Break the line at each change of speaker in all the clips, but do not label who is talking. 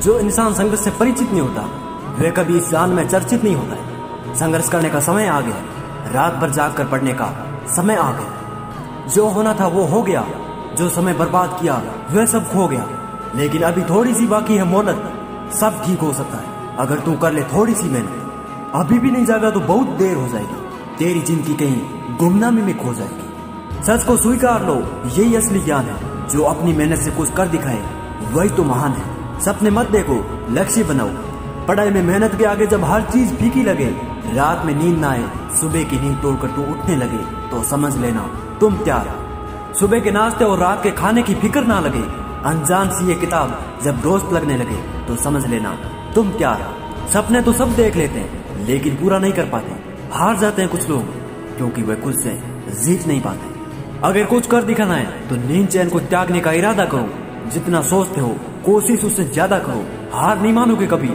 जो इंसान संघर्ष से परिचित नहीं होता वह कभी इस जान में चर्चित नहीं होता है। संघर्ष करने का समय आ गया, रात भर जाग कर पढ़ने का समय आ गया। जो होना था वो हो गया, जो समय बर्बाद किया वह सब खो गया। लेकिन अभी थोड़ी सी बाकी है मोहलत, सब ठीक हो सकता है अगर तू कर ले थोड़ी सी मेहनत। अभी भी नहीं जागा तो बहुत देर हो जाएगी, तेरी जिंदगी कहीं गुमनामी में खो जाएगी। सच को स्वीकार लो, यही असली ज्ञान है। जो अपनी मेहनत से कुछ कर दिखाए वही तो महान है। सपने मत देखो, लक्ष्य बनाओ। पढ़ाई में मेहनत के आगे जब हर चीज फीकी लगे, रात में नींद ना आए, सुबह की नींद तोड़कर तू उठने लगे तो समझ लेना तुम तैयार। सुबह के नाश्ते और रात के खाने की फिक्र ना लगे, अनजान सी ये किताब जब दोस्त लगने लगे तो समझ लेना तुम तैयार। सपने तो सब देख लेते हैं लेकिन पूरा नहीं कर पाते। हार जाते हैं कुछ लोग क्योंकि वे खुद से जीत नहीं पाते। अगर कुछ कर दिखाना है तो नींद चैन को त्यागने का इरादा करो। जितना सोचते हो कोशिश उससे ज्यादा करो। हार नहीं मानोगे कभी,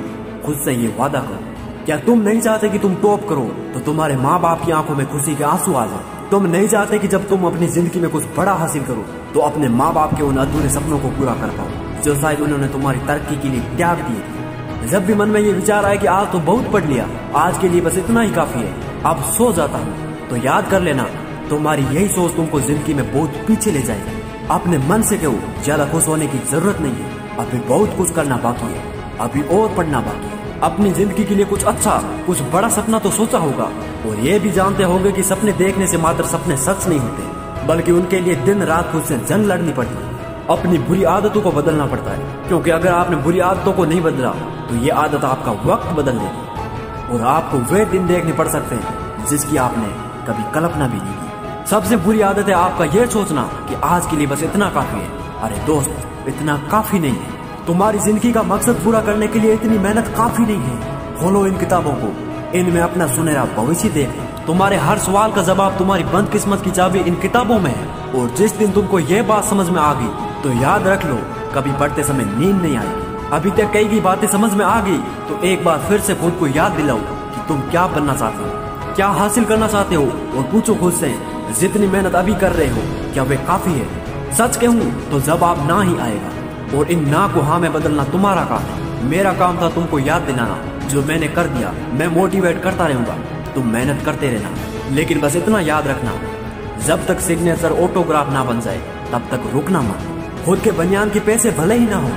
खुद से ये वादा करो। क्या तुम नहीं चाहते कि तुम टॉप करो तो तुम्हारे माँ बाप की आंखों में खुशी के आंसू आ जाए? तुम नहीं चाहते कि जब तुम अपनी जिंदगी में कुछ बड़ा हासिल करो तो अपने माँ बाप के उन अधूरे सपनों को पूरा कर पाओ जो शायद उन्होंने तुम्हारी तरक्की के लिए त्याग दिए थे। जब भी मन में ये विचार आए कि आज तो बहुत पढ़ लिया, आज के लिए बस इतना ही काफी है, अब सो जाता हूँ, तो याद कर लेना तुम्हारी यही सोच तुमको जिंदगी में बहुत पीछे ले जाएगी। अपने मन से कहो ज्यादा खुश होने की जरूरत नहीं है, अभी बहुत कुछ करना बाकी है, अभी और पढ़ना बाकी है। अपनी जिंदगी के लिए कुछ अच्छा, कुछ बड़ा सपना तो सोचा होगा और ये भी जानते होंगे कि सपने देखने से मात्र सपने सच नहीं होते, बल्कि उनके लिए दिन रात खुद से जंग लड़नी पड़ती है। अपनी बुरी आदतों को बदलना पड़ता है, क्योंकि अगर आपने बुरी आदतों को नहीं बदला तो ये आदत आपका वक्त बदल देगी और आपको वे दिन देखने पड़ सकते हैं जिसकी आपने कभी कल्पना भी नहीं की। सबसे बुरी आदत है आपका यह सोचना कि आज के लिए बस इतना काफी है। अरे दोस्त, इतना काफी नहीं है। तुम्हारी जिंदगी का मकसद पूरा करने के लिए इतनी मेहनत काफी नहीं है। खोलो इन किताबों को, इनमें अपना सुनहरा भविष्य देख। तुम्हारे हर सवाल का जवाब, तुम्हारी बंद किस्मत की चाबी इन किताबों में है। और जिस दिन तुमको ये बात समझ में आ गई तो याद रख लो, कभी पढ़ते समय नींद नहीं आएगी। अभी तक कई की बातें समझ में आ गई तो एक बार फिर से खुद को याद दिलाओ कि तुम क्या बनना चाहते हो, क्या हासिल करना चाहते हो, और पूछो खुद से जितनी मेहनत अभी कर रहे हो क्या वे काफी है? सच कहूँ तो जवाब ना ही आएगा और इन ना को हाँ में बदलना तुम्हारा काम है। मेरा काम था तुमको याद दिलाना, जो मैंने कर दिया। मैं मोटिवेट करता रहूंगा, तुम मेहनत करते रहना। लेकिन बस इतना याद रखना, जब तक सिग्नेचर ऑटोग्राफ ना बन जाए तब तक रुकना मत। खुद के बनियान के पैसे भले ही ना हो,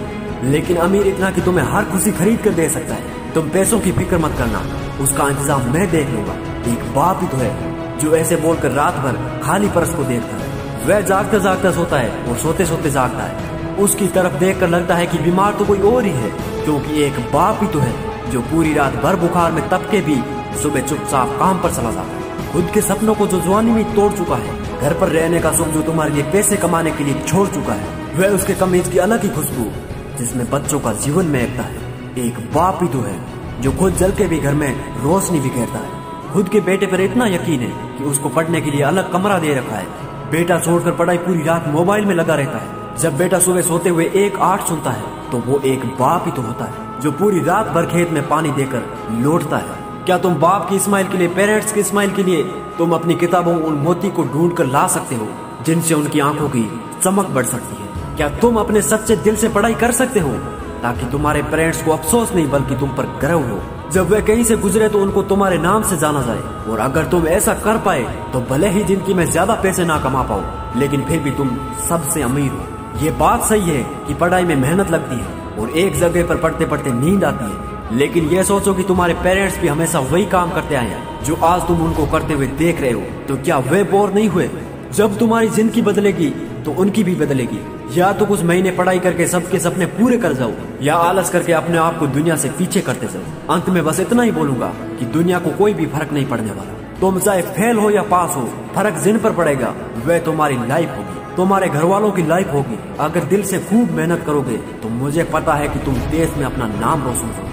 लेकिन अमीर इतना कि तुम्हें हर खुशी खरीद कर दे सकता है। तुम पैसों की फिक्र मत करना, उसका इंतजाम मैं देख लूंगा। एक बाप ही तो है जो ऐसे बोलकर रात भर खाली परस को देखता है। वह जागते जागते सोता है और सोते सोते जागता है। उसकी तरफ देखकर लगता है कि बीमार तो कोई और ही है, क्योंकि एक बाप ही तो है जो पूरी रात भर बुखार में तब के भी सुबह चुपचाप काम पर चला जाता है। खुद के सपनों को जो जवानी में तोड़ चुका है, घर पर रहने का सुख जो तुम्हारे लिए पैसे कमाने के लिए छोड़ चुका है, वह उसके कमीज की अलग ही खुशबू जिसमें बच्चों का जीवन महकता है। एक बाप ही तो है जो खुद जल के भी घर में रोशनी बिखेरता है। खुद के बेटे पर इतना यकीन है कि उसको पढ़ने के लिए अलग कमरा दे रखा है। बेटा छोड़कर पढ़ाई पूरी रात मोबाइल में लगा रहता है। जब बेटा सुबह सोते हुए 1-8 सुनता है तो वो एक बाप ही तो होता है जो पूरी रात भर खेत में पानी देकर लौटता है। क्या तुम बाप की स्माइल के लिए, पेरेंट्स की स्माइल के लिए तुम अपनी किताबों उन मोती को ढूंढ कर ला सकते हो जिनसे उनकी आंखों की चमक बढ़ सकती है? क्या तुम अपने सच्चे दिल से पढ़ाई कर सकते हो ताकि तुम्हारे पेरेंट्स को अफसोस नहीं बल्कि तुम पर गर्व हो? जब वे कहीं से गुजरे तो उनको तुम्हारे नाम से जाना जाए। और अगर तुम ऐसा कर पाए तो भले ही जिंदगी में ज्यादा पैसे ना कमा पाओ, लेकिन फिर भी तुम सबसे अमीर हो। ये बात सही है कि पढ़ाई में मेहनत लगती है और एक जगह पर पढ़ते पढ़ते नींद आती है, लेकिन ये सोचो कि तुम्हारे पेरेंट्स भी हमेशा वही काम करते आए हैं जो आज तुम उनको करते हुए देख रहे हो। तो क्या वे बोर नहीं हुए? जब तुम्हारी जिंदगी बदलेगी तो उनकी भी बदलेगी। या तो कुछ महीने पढ़ाई करके सबके सपने पूरे कर जाओ, या आलस करके अपने आप को दुनिया से पीछे करते जाओ। अंत में बस इतना ही बोलूंगा कि दुनिया को कोई भी फर्क नहीं पड़ने वाला। तुम चाहे फेल हो या पास हो, फर्क जिन पर पड़ेगा वह तुम्हारी लाइफ होगी, तुम्हारे घर वालों की लाइफ होगी। अगर दिल से खूब मेहनत करोगे तो मुझे पता है कि तुम देश में अपना नाम रोशन करोगे।